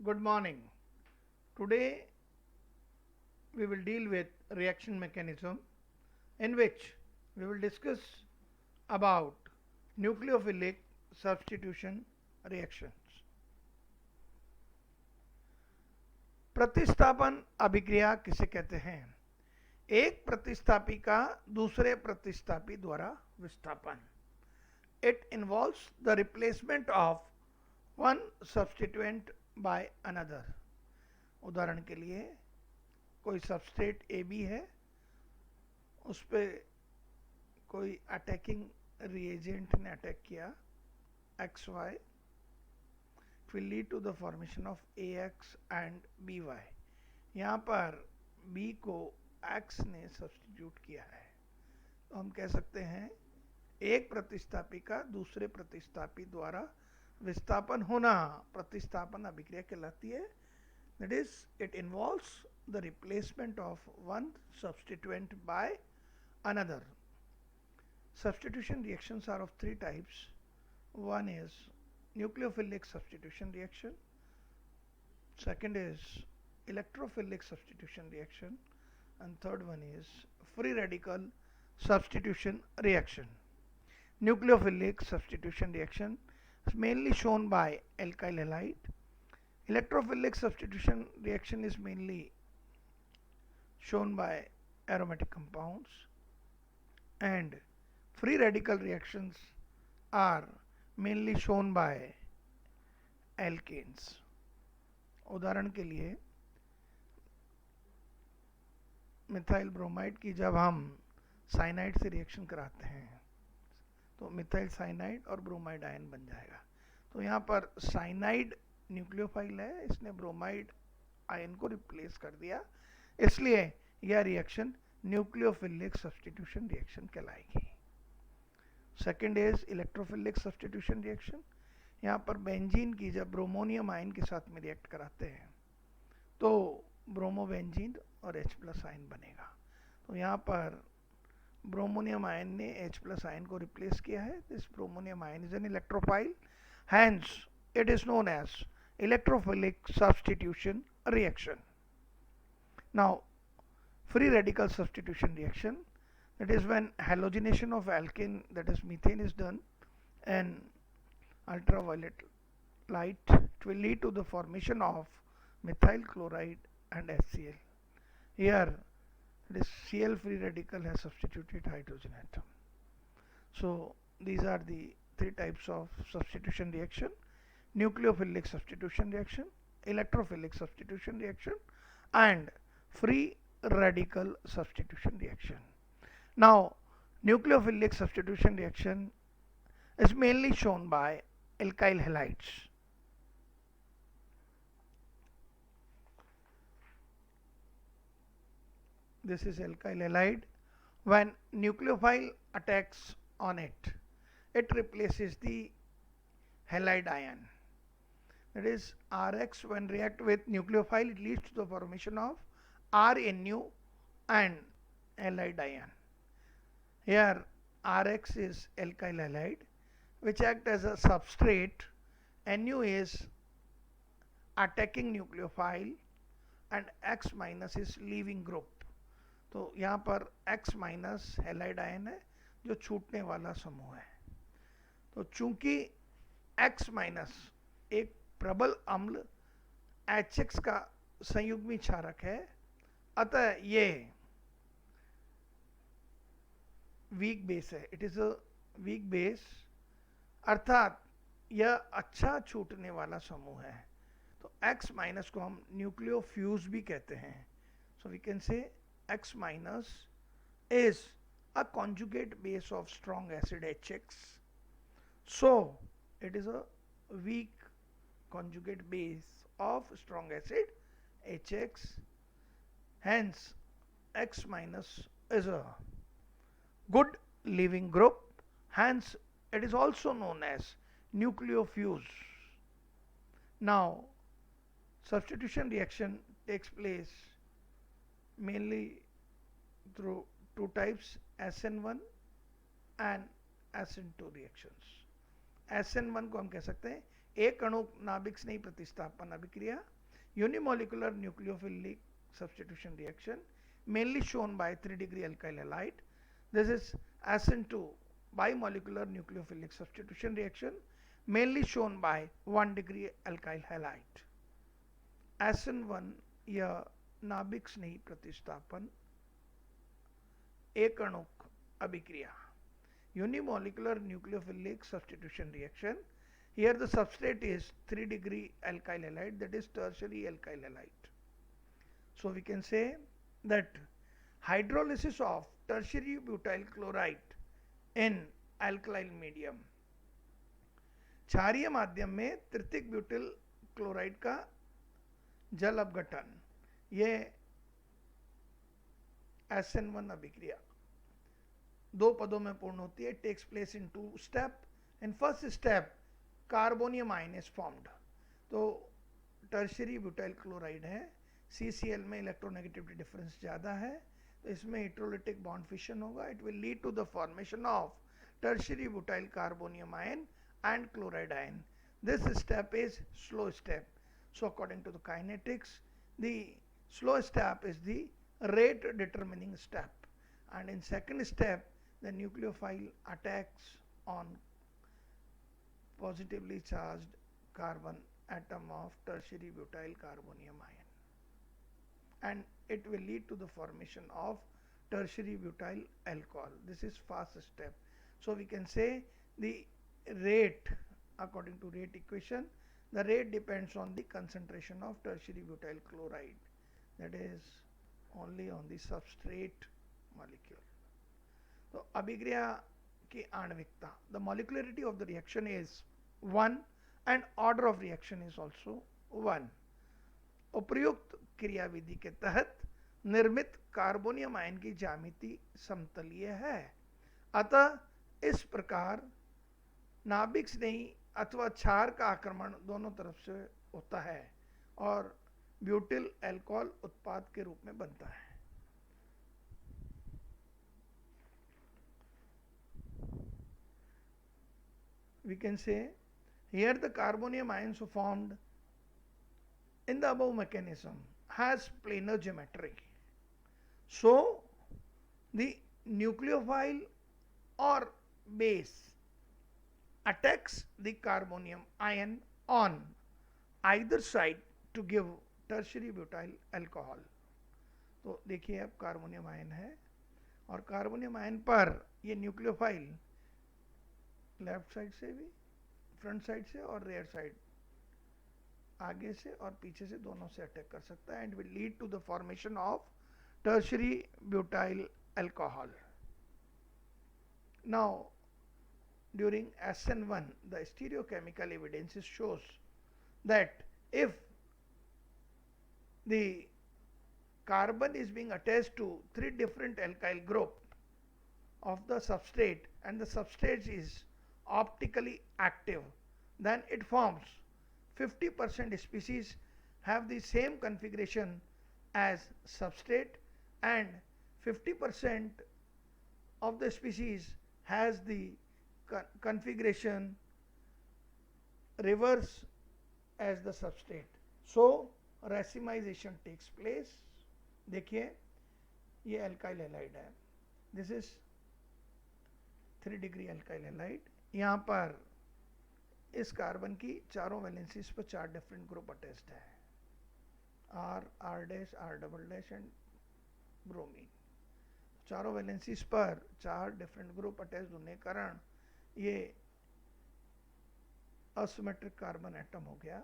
Good morning. Today we will deal with reaction mechanism, in which we will discuss about nucleophilic substitution reactions. प्रतिस्थापन अभिक्रिया किसे कहते हैं? एक प्रतिस्थापी का दूसरे प्रतिस्थापी द्वारा विस्थापन. It involves the replacement of one substituent by another. उदाहरण के लिए कोई सबस्ट्रेट ए बी है, उस पर कोई अटैकिंग रिएजेंट ने अटैक किया X Y, it will lead to the formation of a X and B Y. यहाँ पर बी को एक्स ने सब्सटीट्यूट किया है, तो हम कह सकते हैं एक प्रतिस्थापी का दूसरे प्रतिस्थापी द्वारा विस्थापन होना प्रतिस्थापन अभिक्रिया कहलाती है. That is, it involves the replacement of one substituent by another. Substitution reactions are of three types. One is nucleophilic substitution reaction. Second is electrophilic substitution reaction. And third one is free radical substitution reaction. Nucleophilic substitution reaction is mainly shown by alkyl halide. Electrophilic substitution reaction is mainly shown by aromatic compounds, and free radical reactions are mainly shown by alkanes. उदाहरण के लिए methyl bromide की जब हम cyanide से reaction कराते हैं तो मिथाइल साइनाइड और ब्रोमाइड आयन बन जाएगा. तो यहाँ पर साइनाइड न्यूक्लियोफाइल है, इसने ब्रोमाइड आयन को रिप्लेस कर दिया, इसलिए यह रिएक्शन न्यूक्लियोफिलिक सब्स्टिट्यूशन रिएक्शन कहलाएगी. Second is electrophilic substitution reaction. यहाँ पर बेंजीन की जब ब्रोमोनियम आयन के साथ में रिएक्ट कराते हैं तो ब्रोमोबेंजीन और H प्लस आयन बनेगा. तो यहाँ पर ब्रोमोनियम आयन ने H प्लस आयन को रिप्लेस किया है. This bromonium ion is an electrophile, hence it is known as electrophilic substitution reaction. Now, free radical substitution reaction, that is when halogenation of alkane, that is methane, is done and ultraviolet light, it will lead to the formation of methyl chloride and HCl. Here this Cl free radical has substituted hydrogen atom. So these are the three types of substitution reaction: nucleophilic substitution reaction, electrophilic substitution reaction, and free radical substitution reaction. Now, nucleophilic substitution reaction is mainly shown by alkyl halides. This is alkyl halide. When nucleophile attacks on it, it replaces the halide ion. That is, Rx when react with nucleophile, it leads to the formation of RNu and halide ion. Here Rx is alkyl halide which act as a substrate. Nu is attacking nucleophile and X minus is leaving group. तो यहाँ पर X minus halide ion है जो छूटने वाला समूह है. तो चूंकि X माइनस एक प्रबल अम्ल HX का संयुग्मी क्षारक है, अतः ये वीक बेस है. It is a weak base, अर्थात यह अच्छा छूटने वाला समूह है. तो X माइनस को हम न्यूक्लियोफ्यूज भी कहते हैं. So we can say X minus is a conjugate base of strong acid HX. So it is a weak conjugate base of strong acid HX. Hence X minus is a good leaving group. Hence it is also known as nucleofuse. Now substitution reaction takes place mainly through two types, SN1 and SN2 reactions. SN1 को हम कह सकते हैं एक अणु नाभिक स्नेही प्रतिस्थापन अभिक्रिया, unimolecular nucleophilic substitution reaction, mainly shown by 3-degree alkyl halide. This is SN2 bimolecular nucleophilic substitution reaction, mainly shown by 1-degree alkyl halide. SN1 यह नाभिक स्नेही प्रतिस्थापन एक अणुक अभिक्रिया, unimolecular nucleophilic substitution reaction. Here the substrate is 3-degree alkyl halide, that is tertiary alkyl halide. So we can say that hydrolysis of tertiary butyl chloride in alkaline medium, क्षारीय माध्यम में तृतीयक butyl chloride का जल अपघटन, ये SN1 अभिक्रिया दो पदों में पूर्ण होती है. Takes place in 2 step. In first step carbonium ion is formed. तो टर्शियरी ब्यूटाइल क्लोराइड है, CCl में इलेक्ट्रोनेगेटिविटी डिफरेंस ज़्यादा है, तो इसमें इलेक्ट्रोलाइटिक बॉन्ड फिशन होगा. It will lead to the formation of tertiary butyl carbonium ion and chloride ion. This step is slow step. So according to the kinetics, the slow step is the rate determining step, and in second step the nucleophile attacks on positively charged carbon atom of tertiary butyl carbonium ion, and it will lead to the formation of tertiary butyl alcohol. This is fast step. So we can say the rate, according to rate equation, the rate depends on the concentration of tertiary butyl chloride, that is only on the substrate molecule. So अभिक्रिया की आणविकता, the molecularity of the reaction is 1 and order of reaction is also 1. उपर्युक्त क्रियाविधि के तहत निर्मित carbonium ion की ज्यामिति समतलीय है. अतः इस प्रकार नाभिक स्नेही अथवा क्षार का आक्रमण दोनों तरफ से होता है और ब्यूटिल अल्कोहल उत्पाद के रूप में बनता है. We can say here the carbonium ions formed in the above mechanism has planar geometry. So the nucleophile or base attacks the carbonium ion on either side to give tertiary butyl alcohol. तो देखिए अब carbonium ion है और carbonium ion पर ये nucleophile left side से भी, front side से और रेयर साइड, आगे से और पीछे से, दोनों से अटैक कर सकता है, and will lead to the formation of tertiary butyl alcohol. Now during SN1 the stereochemical evidence shows that if the carbon is being attached to 3 different alkyl group of the substrate and the substrate is optically active, then it forms 50% species have the same configuration as substrate and 50% of the species has the configuration reverse as the substrate. So racemization takes place. देखिए ये alkyl halide है, this is 3-degree alkyl halide. यहाँ पर इस carbon की चारों valencies पर 4 different group attached है, R, R' R" and bromine. चारों वैलेंसीज पर 4 डिफरेंट ग्रुप अटैच्ड होने के कारण ये असिमेट्रिक कार्बन एटम हो गया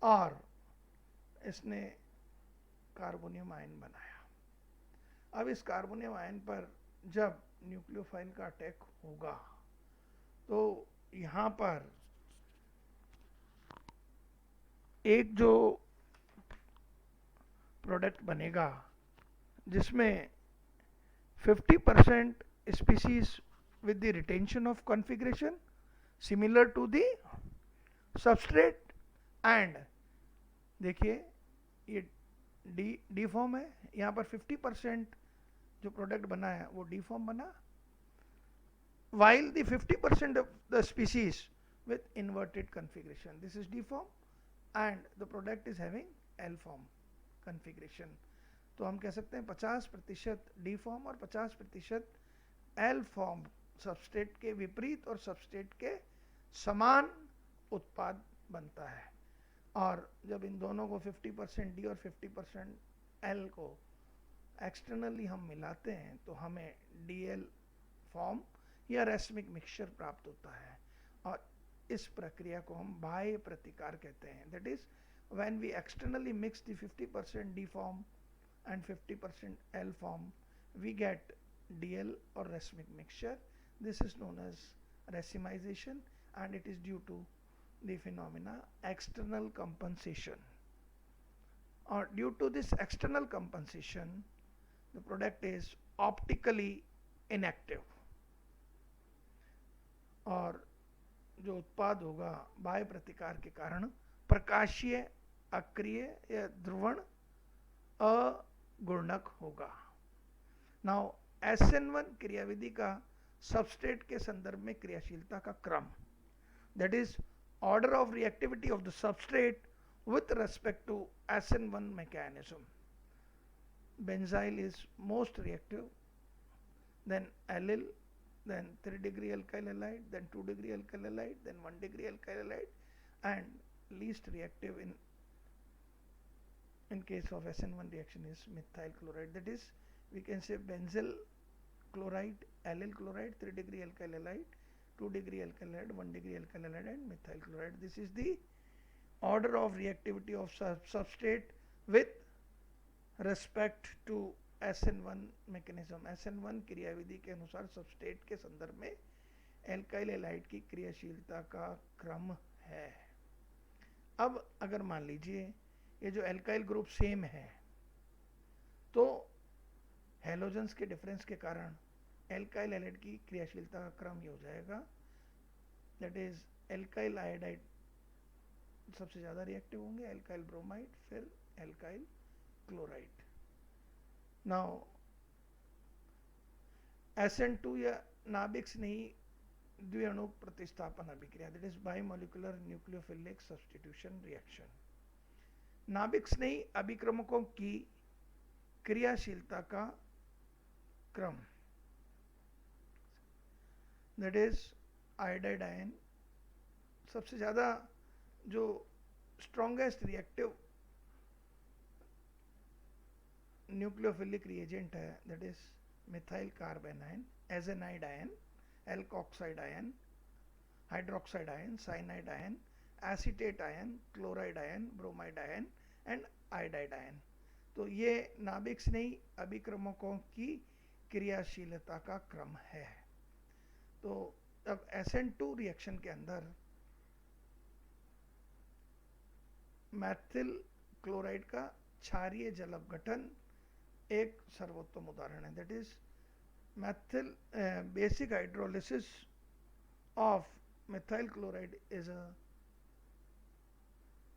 और इसने कार्बोनियम आयन बनाया. अब इस कार्बोनियम आयन पर जब न्यूक्लियोफाइल का अटैक होगा तो यहाँ पर एक जो प्रोडक्ट बनेगा जिसमें 50% species with the retention of configuration similar to the substrate, and देखिए ये डी फॉर्म है, यहाँ पर 50% जो प्रोडक्ट बना है वो डी फॉर्म बना, while the 50% of the species with inverted configuration. This is D form and the product is having L form configuration. तो हम कह सकते हैं 50% D form और 50% L form सबस्ट्रेट के विपरीत और सबस्ट्रेट के समान उत्पाद बनता है। और जब इन दोनों को 50% D और 50% L को एक्सटर्नली हम मिलाते हैं तो हमें DL फॉर्म या रेसमिक मिक्सचर प्राप्त होता है और इस प्रक्रिया को हम बाह्य प्रतिकार कहते हैं। That is when we externally mix the 50% D form and 50% L form, we get DL or racemic mixture. This is known as racemization and it is due to the phenomena external compensation. Or due to this external compensation, the product is optically inactive. और जो उत्पाद होगा बाह्य प्रतिकार के कारण प्रकाशीय, अक्रिय या ध्रुवण, अगुणक होगा। नाउ SN1 क्रियाविधि का सबस्ट्रेट के संदर्भ में क्रियाशीलता का क्रम, that is order of reactivity of the substrate with respect to SN1 mechanism. Benzyl is most reactive, then allyl, then 3-degree alkyl halide, then 2-degree alkyl halide, then 1-degree alkyl halide, and least reactive in case of SN1 reaction is methyl chloride. That is, we can say benzyl chloride, allyl chloride, 3-degree alkyl halide, 2-degree alkyl halide, 1-degree alkyl halide, and methyl chloride. This is the order of reactivity of substrate with respect to SN1 mechanism. SN1 क्रियाविधि के अनुसार substrate के संदर्भ में alkyl halide की क्रियाशीलता का क्रम है। अब अगर मान लीजिए ये जो एल्काइल ग्रुप सेम है तो हेलोजेंस के डिफरेंस के कारण एल्काइल हैलाइड की क्रियाशीलता का क्रम ये हो जाएगा, दैट इज एल्काइल आयोडाइड सबसे ज़्यादा रिएक्टिव होंगे, एल्काइल ब्रोमाइड, फिर एल्काइल क्लोराइड। नाउ SN2 या नाभिक स्नेही द्विअणुक प्रतिस्थापन अभिक्रिया, that is bimolecular nucleophilic substitution reaction. नाभिक स्नेही अभिक्रमकों की क्रियाशीलता का क्रम, दैट इज आयोडाइड आयन सबसे ज़्यादा जो स्ट्रॉन्गेस्ट रिएक्टिव न्यूक्लियोफिलिक रिएजेंट है, that is methyl carbon ion, azanide ion, alkoxide ion, hydroxide ion, cyanide ion, acetate ion, chloride ion, bromide ion and iodide ion. तो ये नाभिक स्नेही अभिक्रमकों की क्रियाशीलता का क्रम है। तो अब SN2 रिएक्शन के अंदर मैथिल क्लोराइड का क्षारीय जल अपघटन एक सर्वोत्तम उदाहरण है। That is Maithil basic hydrolysis of methyl chloride is a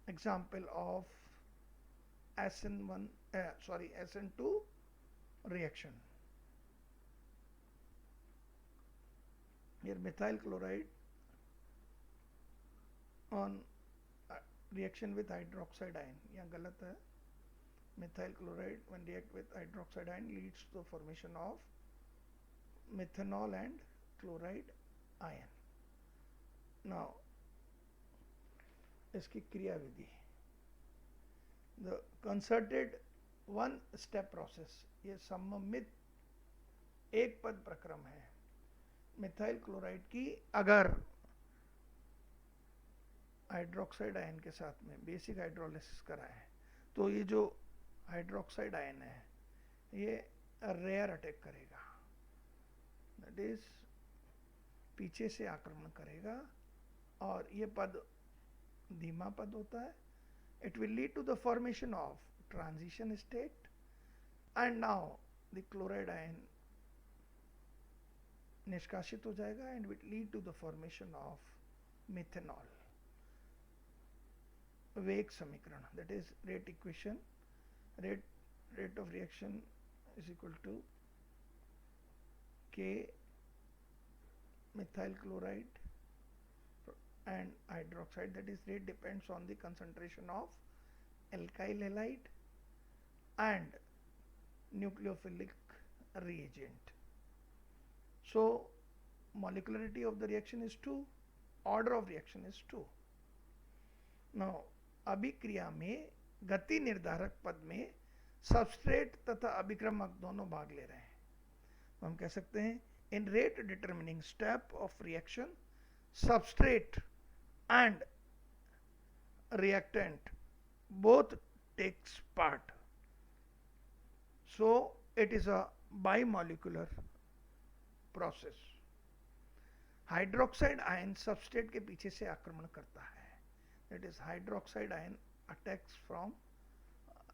example of SN2 reaction. Here methyl chloride on reaction with hydroxide ion, यहाँ गलत है, methyl chloride when react with hydroxide ion leads to the formation of methanol and chloride ion. Now इसकी क्रिया विधि, the concerted one step process, ये सममित एक पद प्रक्रम है। मिथाइल क्लोराइड की अगर हाइड्रोक्साइड आयन के साथ में बेसिक हाइड्रोलिसिस कराएं तो ये जो हाइड्रोक्साइड आयन है ये रेयर अटैक करेगा, दैट इज पीछे से आक्रमण करेगा और ये पद धीमा पद होता है। It will lead to the formation of transition state and now the chloride ion निष्कासित हो जाएगा and will lead to the formation of methanol. वेग समीकरण, that is rate equation, rate of reaction is equal to K methyl chloride and hydroxide, that is rate depends on the concentration of alkyl halide and nucleophilic reagent. So molecularity of the reaction is 2, order of reaction is 2. Now अभिक्रिया में गति निर्धारक पद में substrate तथा अभिक्रमक दोनों भाग ले रहे हैं, तो हम कह सकते हैं in rate determining step of reaction substrate and reactant both takes part, so it is a bimolecular process. Hydroxide ion substrate के पीछे से आक्रमण करता है, that is hydroxide ion attacks from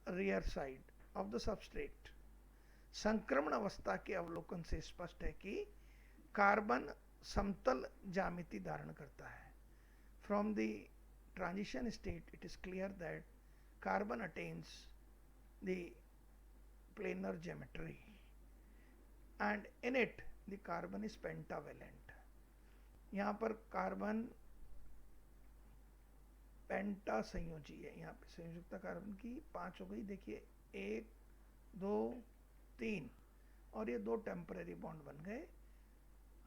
rear side of the substrate. संक्रमण अवस्था के अवलोकन से स्पष्ट है कि कार्बन समतल ज्यामिति धारण करता है. From the transition state it is clear that carbon attains the planar geometry and in it the carbon is pentavalent. यहाँ पर कार्बन पेंटा संयोजी है, यहाँ पे संयोजकता कार्बन की 5 हो गई. देखिए 1 2 3 और ये 2 टेम्पररी बॉन्ड बन गए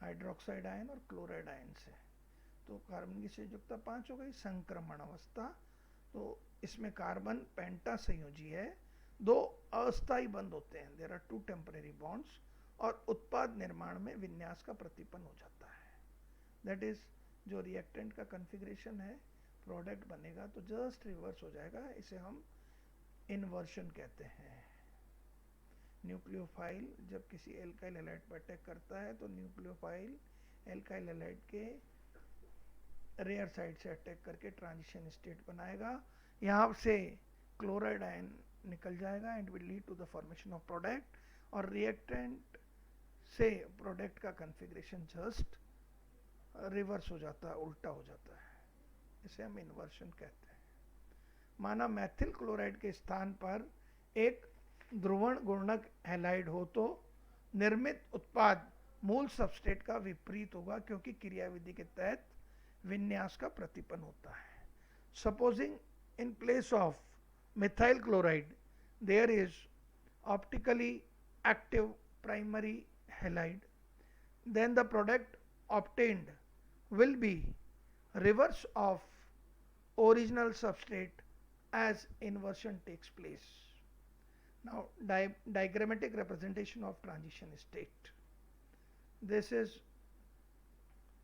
हाइड्रोक्साइड आयन और क्लोराइड आयन से, तो कार्बन की संयोजकता 5 हो गई. संक्रमण अवस्था, तो इसमें कार्बन पेंटा संयोजी है, 2 अस्थायी बंद होते हैं, देयर आर 2 टेम्पररी बॉन्ड्स, और उत्पाद निर्माण में विन्यास का प्रतिपन्न हो जाता है. दैट इज जो रिएक्टेंट का कॉन्फ़िगरेशन है, प्रोडक्ट बनेगा तो जस्ट रिवर्स हो जाएगा, इसे हम इन्वर्शन कहते हैं. न्यूक्लियोफाइल जब किसी एल्काइल हैलाइड पर अटैक करता है तो न्यूक्लियोफाइल एल्काइल हैलाइड के रेयर साइड से अटैक करके ट्रांजिशन स्टेट बनाएगा. यहाँ से क्लोराइड आयन निकल जाएगा and will lead to the formation of product, और रिएक्टेंट से प्रोडक्ट का कॉन्फ़िगरेशन जस्ट रिवर्स हो जाता है, उल्टा हो जाता है, इसे हम इन्वर्शन कहते हैं. माना मैथिल क्लोराइड के स्थान पर एक ध्रुवण गुणक हैलाइड हो तो निर्मित उत्पाद मूल सबस्ट्रेट का विपरीत होगा, क्योंकि क्रियाविधि के तहत विन्यास का प्रतिपन्न होता है. Supposing in place of methyl chloride there is optically active primary halide, then the product obtained will be reverse of original substrate as inversion takes place. Now diagrammatic representation of transition state. This is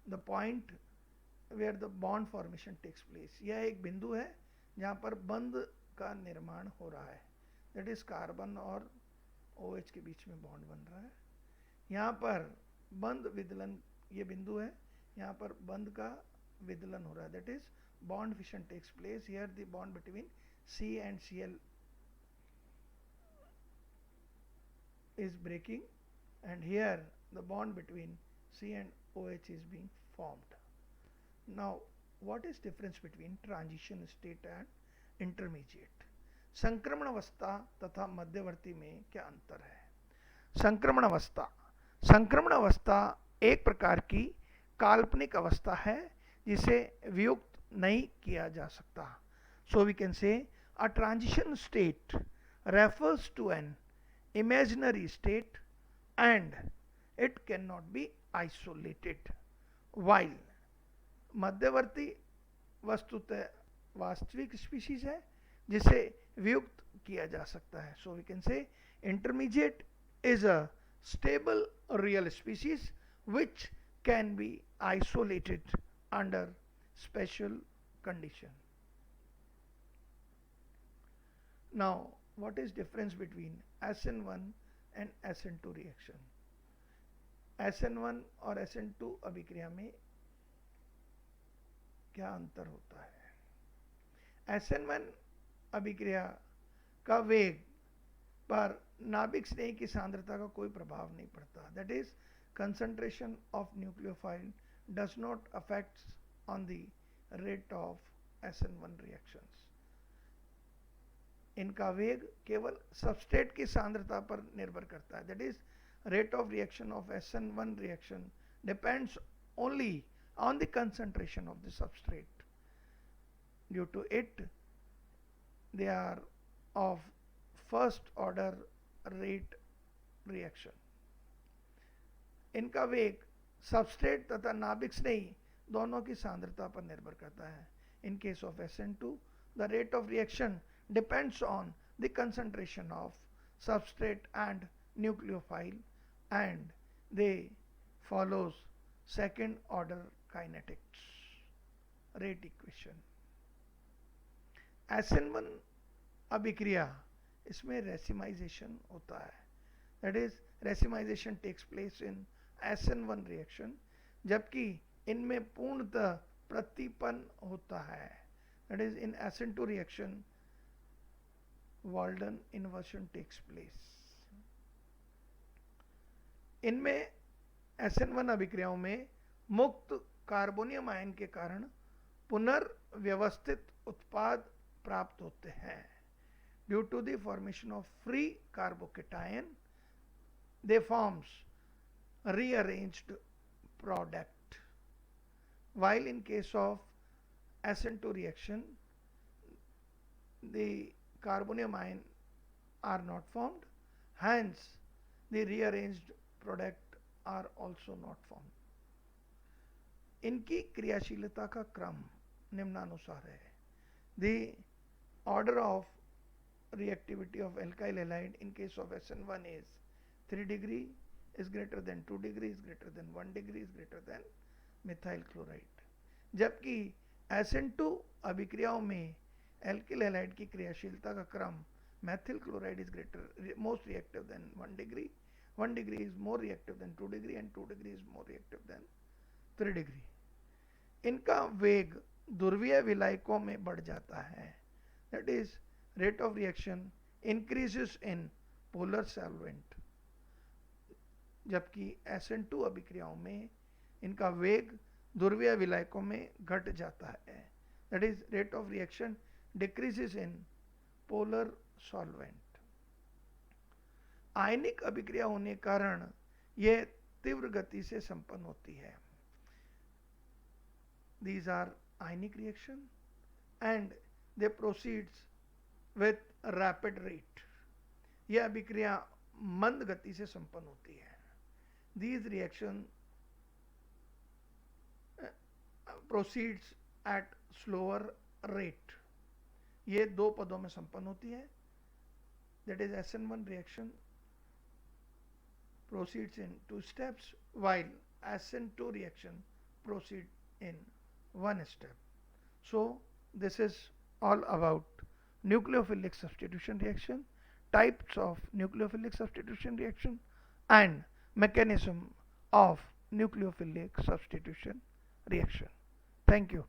the point where the bond formation takes place. यह एक बिंदु है जहाँ पर बंद का निर्माण हो रहा है, दैट इज कार्बन और OH के बीच में बॉन्ड बन रहा है. यहाँ पर बंद विदलन, ये बिंदु है, यहाँ पर बंद का विदलन हो रहा है, that is bond fission takes place. Here the bond between C and Cl is breaking and here the bond between C and OH is being formed. Now what is difference between transition state and intermediate? संक्रमण अवस्था तथा मध्यवर्ती में क्या अंतर है? संक्रमण अवस्था, संक्रमण अवस्था एक प्रकार की काल्पनिक अवस्था है जिसे वियुक्त नहीं किया जा सकता. सो we can say a transition state refers to an imaginary state and it cannot be isolated, while मध्यवर्ती वस्तुतः वास्तविक स्पीशीज है जिसे वियुक्त किया जा सकता है. So we can say intermediate is a stable real species which can be isolated under special condition. Now what is difference between SN1 and SN2 reaction? SN1 और SN2 अभिक्रिया में क्या अंतर होता है? SN1 अभिक्रिया का वेग पर नाभिक स्नेही की सांद्रता का कोई प्रभाव नहीं पड़ता, that is concentration of nucleophile does not affect on the rate of SN1 reactions. इनका वेग केवल सबस्ट्रेट की सांद्रता पर निर्भर करता है, that is rate of reaction of SN1 reaction depends only on the concentration of the substrate. Due to it, they are of first order rate reaction. इनका वेग सबस्ट्रेट तथा नाभिक से ही दोनों की सांद्रता पर निर्भर करता है. In case of SN2, the rate of reaction depends on the concentration of substrate and nucleophile, and they follows second order kinetics rate equation. SN1 अभिक्रिया, इसमें रेसिमाइजेशन होता है. That is racemization takes place in SN1 reaction, जबकि इनमें पूर्णतः प्रतिपन होता है. That is in SN2 reaction Walden inversion takes place. इनमें SN1 अभिक्रियाओं में मुक्त कार्बोनियम आयन के कारण पुनर्व्यवस्थित उत्पाद प्राप्त होते हैं. Due to the formation of free carbocation, they forms rearranged product, while in case of SN2 reaction the carbonium ion are not formed, hence the rearranged product are also not formed. इनकी क्रियाशीलता का क्रम निम्नानुसार है. The order of reactivity of alkyl halide in case of SN1 is 3 degree, is greater than 2 degree, is greater than 1 degree, is greater than methyl chloride. जबकि SN2 अभिक्रियाओं में alkyl halide की क्रियाशीलता का क्रम methyl chloride is greater, most reactive than 1 degree, 1 degree is more reactive than 2 degree, and 2 degree is more reactive than 3 degree. इनका वेग ध्रुवीय विलायकों में बढ़ जाता है. That is, rate of reaction increases in polar solvent, जबकि SN2 अभिक्रियाओं में इनका वेग ध्रुवीय विलायकों में घट जाता है. That is rate of reaction decreases in polar solvent. आयनिक अभिक्रिया होने के कारण यह तीव्र गति से संपन्न होती है. These are ionic reaction and they proceeds with rapid rate. यह अभिक्रिया मंद गति से संपन्न होती है. These reaction proceeds at slower rate. ये दो पदों में संपन्न होती है. That is, SN1 reaction proceeds in 2 steps, while SN2 reaction proceeds in 1 step. So this is all about nucleophilic substitution reaction, types of nucleophilic substitution reaction, and mechanism of nucleophilic substitution reaction. Thank you.